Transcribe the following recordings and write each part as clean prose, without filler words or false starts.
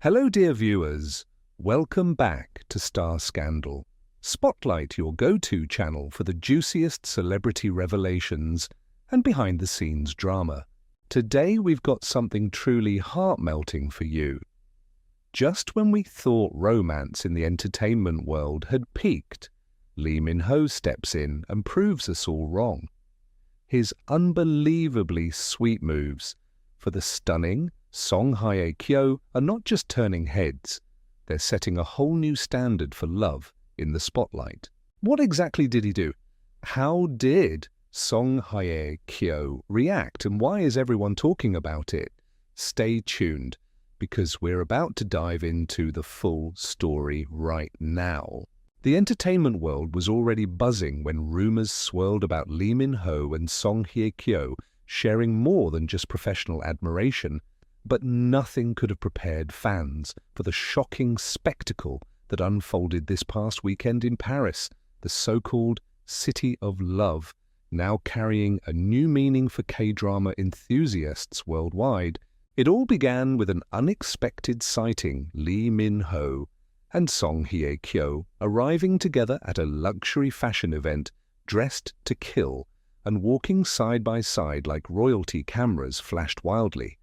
Hello, dear viewers. Welcome back to Star Scandal. Spotlight, your go-to channel for the juiciest celebrity revelations and behind-the-scenes drama. Today we've got something truly heart-melting for you. Just when we thought romance in the entertainment world had peaked, Lee Min-ho steps in and proves us all wrong. His unbelievably sweet moves for the stunning Song Hye Kyo are not just turning heads, they're setting a whole new standard for love in the spotlight. What exactly did he do? How did Song Hye Kyo react, and why is everyone talking about it? Stay tuned, because we're about to dive into the full story right now. The entertainment world was already buzzing when rumors swirled about Lee Min-ho and Song Hye Kyo sharing more than just professional admiration. But nothing could have prepared fans for the shocking spectacle that unfolded this past weekend in Paris, the so-called City of Love, now carrying a new meaning for K-drama enthusiasts worldwide. It all began with an unexpected sighting, Lee Min-ho and Song Hye Kyo arriving together at a luxury fashion event, dressed to kill, and walking side by side like royalty. Cameras flashed wildly.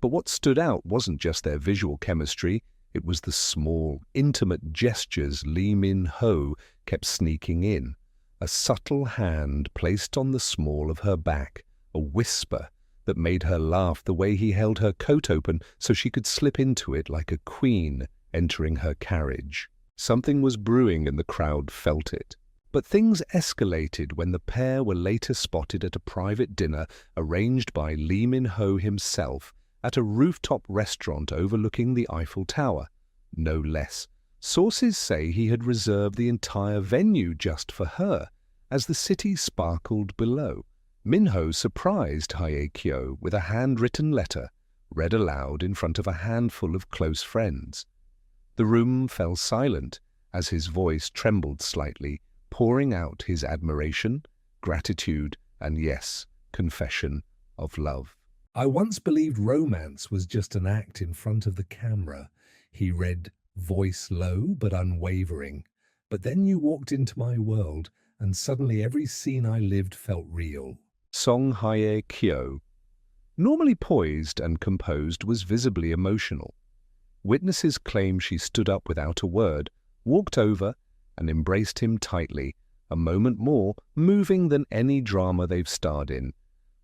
But what stood out wasn't just their visual chemistry, it was the small, intimate gestures Lee Min-ho kept sneaking in. A subtle hand placed on the small of her back, a whisper that made her laugh, the way he held her coat open so she could slip into it like a queen entering her carriage. Something was brewing and the crowd felt it. But things escalated when the pair were later spotted at a private dinner arranged by Lee Min-ho himself, at a rooftop restaurant overlooking the Eiffel Tower, no less. Sources say he had reserved the entire venue just for her, as the city sparkled below. Min-ho surprised Hye Kyo with a handwritten letter, read aloud in front of a handful of close friends. The room fell silent as his voice trembled slightly, pouring out his admiration, gratitude, and yes, confession of love. "I once believed romance was just an act in front of the camera," he read, voice low but unwavering. "But then you walked into my world, and suddenly every scene I lived felt real." Song Hye Kyo, normally poised and composed, was visibly emotional. Witnesses claim she stood up without a word, walked over, and embraced him tightly, a moment more moving than any drama they've starred in.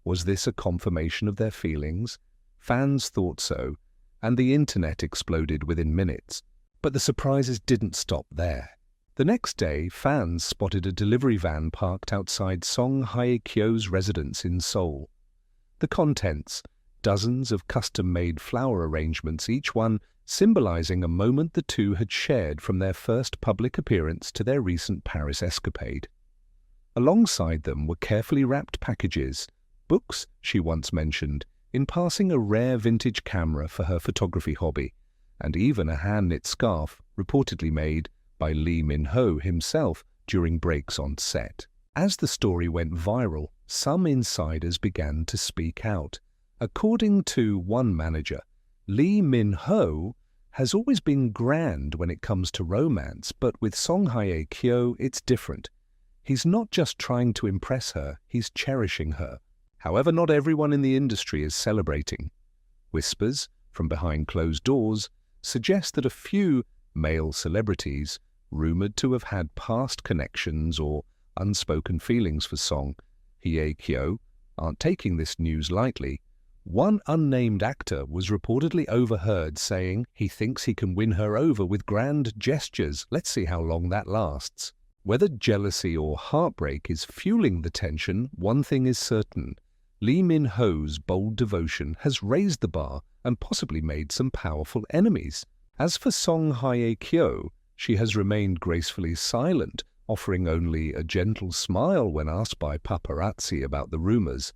Was this a confirmation of their feelings? Fans thought so, and the internet exploded within minutes. But the surprises didn't stop there. The next day, fans spotted a delivery van parked outside Song Hye Kyo's residence in Seoul. The contents, dozens of custom-made flower arrangements, each one symbolizing a moment the two had shared from their first public appearance to their recent Paris escapade. Alongside them were carefully wrapped packages, books she once mentioned, in passing a rare vintage camera for her photography hobby, and even a hand-knit scarf reportedly made by Lee Min-ho himself during breaks on set. As the story went viral, some insiders began to speak out. According to one manager, Lee Min-ho has always been grand when it comes to romance, but with Song Hye Kyo it's different. He's not just trying to impress her, he's cherishing her. However, not everyone in the industry is celebrating. Whispers from behind closed doors suggest that a few male celebrities, rumored to have had past connections or unspoken feelings for Song Hye Kyo, aren't taking this news lightly. One unnamed actor was reportedly overheard saying he thinks he can win her over with grand gestures. Let's see how long that lasts. Whether jealousy or heartbreak is fueling the tension, one thing is certain. Lee Min-ho's bold devotion has raised the bar and possibly made some powerful enemies. As for Song Hye Kyo, she has remained gracefully silent, offering only a gentle smile when asked by paparazzi about the rumors.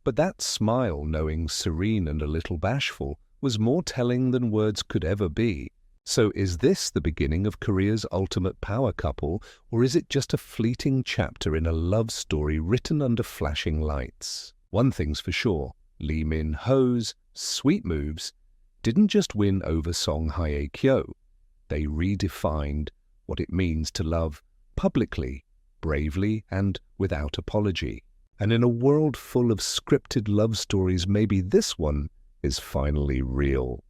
But that smile, knowing serene and a little bashful, was more telling than words could ever be. So is this the beginning of Korea's ultimate power couple, or is it just a fleeting chapter in a love story written under flashing lights? One thing's for sure, Lee Min-ho's sweet moves didn't just win over song Hye Kyo. They redefined what it means to love publicly, bravely, and without apology. And in a world full of scripted love stories, maybe this one is finally real.